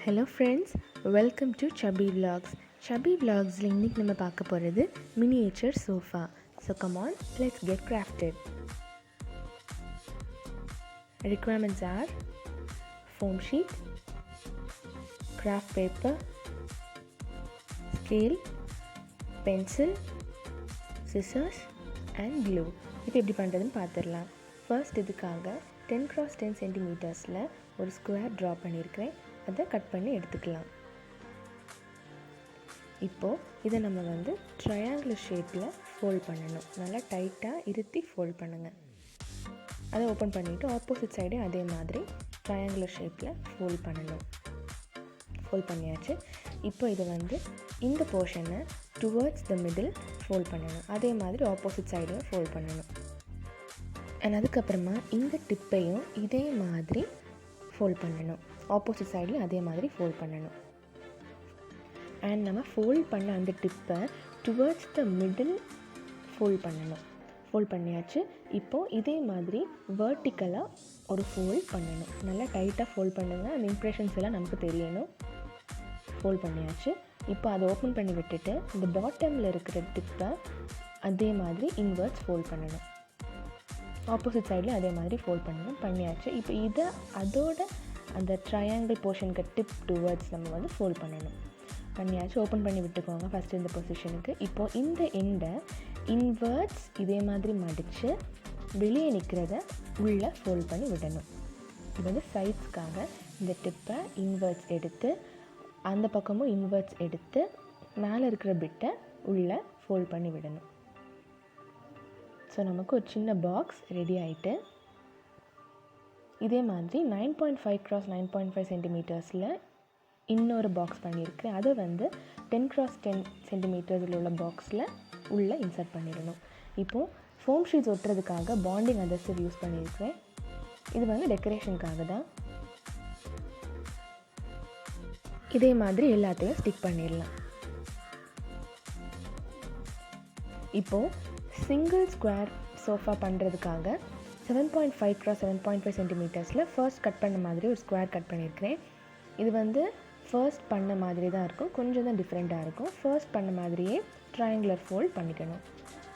Hello friends, welcome to Chubby Vlogs. Chubby Vlogs இன்னைக்கு நம்ம பார்க்க போகிறது miniature sofa. So come on, let's get crafted. Requirements are foam sheet, craft paper, scale, pencil, scissors and glue. இப்போ எப்படி பண்ணுறதுன்னு பார்த்துடலாம். First இதுக்காக 10x10 cm ஒரு ஸ்கொயர் ட்ரா பண்ணியிருக்கிறேன். அதை கட் பண்ணி எடுத்துக்கலாம். இப்போது இதை நம்ம ட்ரையாங்குலர் ஷேப்பில் ஃபோல்ட் பண்ணணும். நல்லா டைட்டாக இருத்தி ஃபோல்ட் பண்ணுங்கள். அதை ஓப்பன் பண்ணிவிட்டு ஆப்போசிட் சைடே அதே மாதிரி ட்ரையாங்குலர் ஷேப்பில் ஃபோல்ட் பண்ணணும். ஃபோல்ட் பண்ணியாச்சு. இப்போ இதை இந்த போர்ஷனை டுவர்ட்ஸ் த மிடில் ஃபோல்ட் பண்ணணும். அதே மாதிரி ஆப்போசிட் சைடையும் ஃபோல்ட் பண்ணணும். அண்ட் அதுக்கப்புறமா இந்த டிப்பையும் இதே மாதிரி ஃபோல்ட் பண்ணணும். ஆப்போசிட் சைட்லேயும் அதே மாதிரி ஃபோல்ட் பண்ணணும். அண்ட் நம்ம ஃபோல்ட் பண்ண அந்த டிப்பை டுவர்ட்ஸ் த மிடில் ஃபோல்ட் பண்ணணும். ஃபோல்ட் பண்ணியாச்சு. இப்போது இதே மாதிரி வேர்ட்டிக்கலாக ஒரு ஃபோல்ட் பண்ணணும். நல்லா டைட்டாக ஃபோல்ட் பண்ணுங்கள். அந்த இம்ப்ரெஷன்ஸ் எல்லாம் நமக்கு தெரியணும். ஃபோல்ட் பண்ணியாச்சு. இப்போ அதை ஓப்பன் பண்ணி விட்டுட்டு இந்த பாட்டமில் இருக்கிற டிப்பை அதே மாதிரி இன்வர்ட்ஸ் ஃபோல்ட் பண்ணணும். ஆப்போசிட் சைட்லேயும் அதே மாதிரி ஃபோல்ட் பண்ணணும். பண்ணியாச்சு. இப்போ இதை அதோட அந்த ட்ரையாங்கிள் போர்ஷனுக்கு டிப் டுவர்ட்ஸ் நம்ம ஃபோல்ட் பண்ணணும். பண்ணியாச்சு. ஓப்பன் பண்ணி விட்டுக்கோங்க ஃபஸ்ட்டு இந்த பொசிஷனுக்கு. இப்போது இந்த எண்டை இன்வர்ட்ஸ் இதே மாதிரி மடித்து வெளியே நிற்கிறத உள்ளே ஃபோல்ட் பண்ணி விடணும். இது சைட்ஸ்க்காக இந்த டிப்பை இன்வர்ட்ஸ் எடுத்து அந்த பக்கமும் இன்வர்ட்ஸ் எடுத்து மேலே இருக்கிற பிட்டை உள்ளே ஃபோல்ட் பண்ணி விடணும். ஸோ நமக்கு ஒரு சின்ன பாக்ஸ் ரெடி ஆகிட்டு, இதே மாதிரி 9.5x 9.5 cm இன்னொரு பாக்ஸ் பண்ணியிருக்கிறேன். அதை 10x10 cm உள்ள பாக்ஸில் உள்ளே இன்சர்ட் பண்ணிடணும். இப்போது ஃபோம் ஷீட்ஸ் ஒட்டுறதுக்காக பாண்டிங் அதர்சிவ் யூஸ் பண்ணியிருக்கிறேன். இது டெக்கரேஷனுக்காக தான். இதே மாதிரி எல்லாத்தையும் ஸ்டிக் பண்ணிடலாம். இப்போது சிங்கிள் ஸ்கொயர் சோஃபா பண்ணுறதுக்காக 7.5x 7.5 cm ஃபர்ஸ்ட் கட் பண்ண மாதிரி ஒரு ஸ்கொயர் கட் பண்ணியிருக்கிறேன். இது ஃபர்ஸ்ட் பண்ண மாதிரி தான் இருக்கும். கொஞ்சம் தான் டிஃப்ரெண்ட்டாக இருக்கும். ஃபர்ஸ்ட் பண்ண மாதிரியே ட்ரையாங்குலர் ஃபோல்ட் பண்ணிக்கணும்.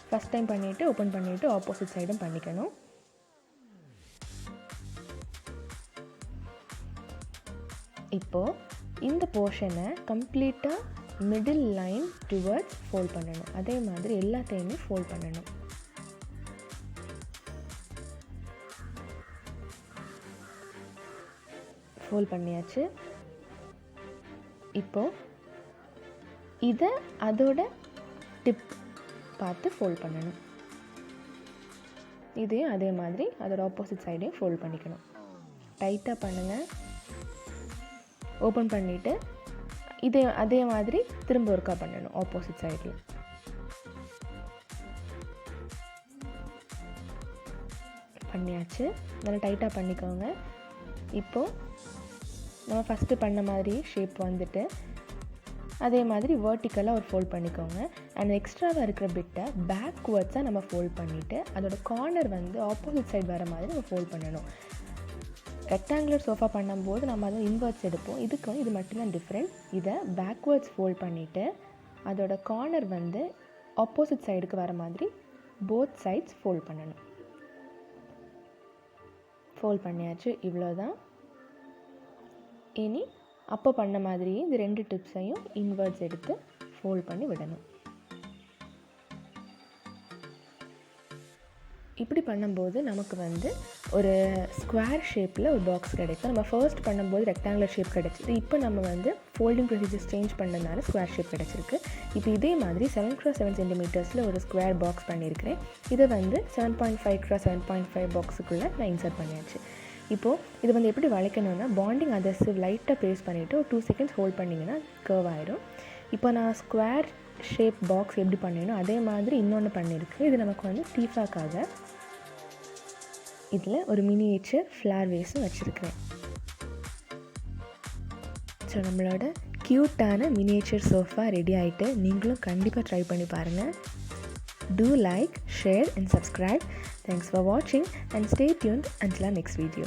ஃபஸ்ட் டைம் பண்ணிவிட்டு ஓப்பன் பண்ணிவிட்டு ஆப்போசிட் சைடும் பண்ணிக்கணும். இப்போது இந்த போர்ஷனை கம்ப்ளீட்டாக மிடில் லைன் டுவர்ட்ஸ் ஃபோல்ட் பண்ணணும். அதே மாதிரி எல்லாத்தையுமே ஃபோல்ட் பண்ணணும். ஃபோல்ட் பண்ணியாச்சு. இப்போது இதை அதோட டிப் பார்த்து ஃபோல்ட் பண்ணணும். இதையும் அதே மாதிரி அதோட ஆப்போசிட் சைடையும் ஃபோல்ட் பண்ணிக்கணும். டைட்டாக பண்ணுங்கள். ஓப்பன் பண்ணிவிட்டு அதே மாதிரி திரும்ப ஒர்க்காக பண்ணணும் ஆப்போசிட் சைடில். பண்ணியாச்சு. நல்லா டைட்டாக பண்ணிக்கோங்க. இப்போது நம்ம ஃபஸ்ட்டு பண்ண மாதிரி ஷேப் அதே மாதிரி வேர்ட்டிக்கலாக ஒரு ஃபோல்ட் பண்ணிக்கோங்க. அண்ட் எக்ஸ்ட்ராவாக இருக்கிற பிட்டை பேக்வேர்ட்ஸாக நம்ம ஃபோல்ட் பண்ணிவிட்டு அதோட கார்னர் ஆப்போசிட் சைடு வர மாதிரி நம்ம ஃபோல்ட் பண்ணணும். ரெக்டாங்குலர் சோஃபா பண்ணும்போது நம்ம இன்வர்ட்ஸ் எடுப்போம். இது மட்டும்தான் டிஃப்ரெண்ட். இதை பேக்வேர்ட்ஸ் ஃபோல்ட் பண்ணிவிட்டு அதோட கார்னர் ஆப்போசிட் சைடுக்கு வர மாதிரி போத் சைட்ஸ் ஃபோல்ட் பண்ணணும். ஃபோல்ட் பண்ணியாச்சு. இவ்வளோதான். இனி அப்போ பண்ண மாதிரியே இந்த 2 டிப்ஸையும் இன்வர்ட்ஸ் எடுத்து ஃபோல்ட் பண்ணி விடணும். இப்படி பண்ணும்போது நமக்கு ஒரு ஸ்கொயர் ஷேப்பில் ஒரு பாக்ஸ் கிடைக்கும். நம்ம ஃபர்ஸ்ட் பண்ணும்போது ரெக்டாங்குலர் ஷேப் கிடச்சிது. இப்போ நம்ம ஃபோல்டிங் ப்ரொசீஜர்ஸ் சேஞ்ச் பண்ணதுனால ஸ்கொயர் ஷேப் கிடச்சிருக்கு. இப்போ இதே மாதிரி 7x7 cm ஒரு ஸ்கொயர் பாக்ஸ் பண்ணியிருக்கிறேன். இதை 7.5x 7.5 பாக்ஸுக்குள்ளே நான் இன்சர்ட் பண்ணியாச்சு. இப்போது இது எப்படி வளைக்கணும்னா பாண்டிங் அதர்சிவ் லைட்டாக பேஸ்ட் பண்ணிவிட்டு ஒரு 2 seconds ஹோல்ட் பண்ணிங்கன்னா கர்வ் ஆகிடும். இப்போ நான் ஸ்கொயர் ஷேப் பாக்ஸ் எப்படி பண்ணணும் அதே மாதிரி இன்னொன்று பண்ணியிருக்கேன். இது நமக்கு டீஃபாக்காக இதில் ஒரு மினியேச்சர் ஃப்ளார் வேஸும் வச்சுருக்கிறேன். ஸோ நம்மளோட க்யூட்டான மினியேச்சர் சோஃபா ரெடி ஆகிட்டு நீங்களும் கண்டிப்பாக ட்ரை பண்ணி பாருங்கள். Do like, share and subscribe. Thanks for watching and stay tuned until our next video.